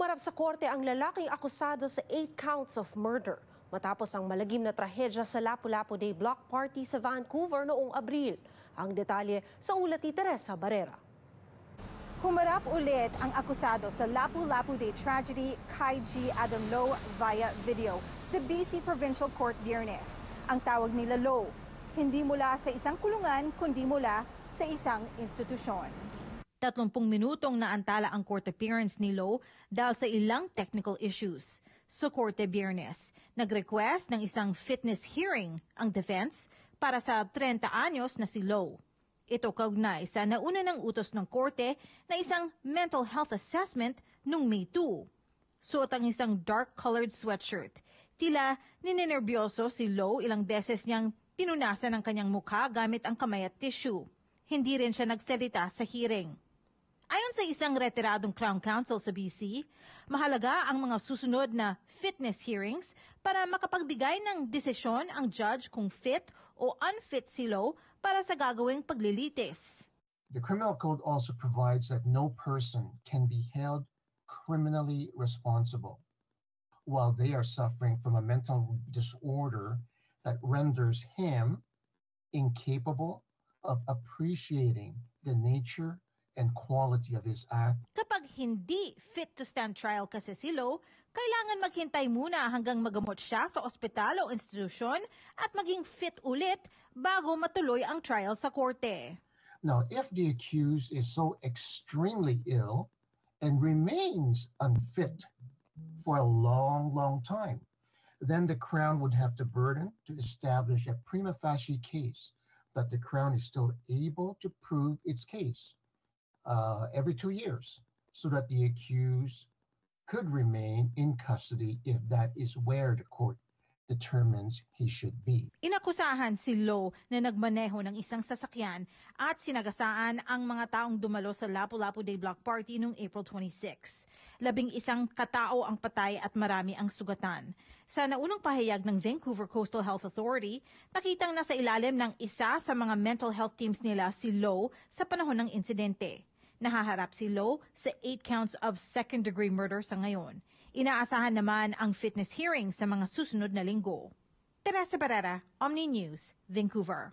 Humarap sa korte ang lalaking akusado sa 8 counts of murder matapos ang malagim na trahedya sa Lapu-Lapu Day Block Party sa Vancouver noong Abril. Ang detalye sa ulat ni Teresa Barrera. Humarap ulit ang akusado sa Lapu-Lapu Day tragedy kay G. Adam Low via video sa BC Provincial Court Biyernes. Ang tawag nila Low, hindi mula sa isang kulungan kundi mula sa isang institusyon. 30 minutong naantala ang court appearance ni Low dahil sa ilang technical issues. Sa Korte Biyernes, nag-request ng isang fitness hearing ang defense para sa 30 anyos na si Low. Ito kaugnay sa nauna ng utos ng korte na isang mental health assessment noong May 2. Suot ang isang dark-colored sweatshirt. Tila ninenerbiyoso si Low, ilang beses niyang pinunasan ang kanyang mukha gamit ang kamay at tissue. Hindi rin siya nagsalita sa hearing. Ayon sa isang retiradong Crown Counsel sa BC, mahalaga ang mga susunod na fitness hearings para makapagbigay ng desisyon ang judge kung fit o unfit si Low para sa gagawing paglilitis. The Criminal Code also provides that no person can be held criminally responsible while they are suffering from a mental disorder that renders him incapable of appreciating the nature and quality of his act. Kapag hindi fit to stand trial kasi si Low, kailangan maghintay muna hanggang magamot siya sa ospital o institusyon at maging fit ulit bago matuloy ang trial sa korte. Now, if the accused is so extremely ill and remains unfit for a long time, then the Crown would have the burden to establish a prima facie case that the Crown is still able to prove its case every 2 years so that the accused could remain in custody if that is where the court determines he should be. Inakusahan si Low na nagmaneho ng isang sasakyan at sinagasaan ang mga taong dumalo sa Lapu-Lapu Day Block Party noong April 26. 11 katao ang patay at marami ang sugatan. Sa naunang pahayag ng Vancouver Coastal Health Authority, nakitang nasa ilalim ng isa sa mga mental health teams nila si Low sa panahon ng insidente. Nahaharap si Low sa 8 counts of second-degree murder sa ngayon. Inaasahan naman ang fitness hearing sa mga susunod na linggo. Teresa Barrera, Omni News, Vancouver.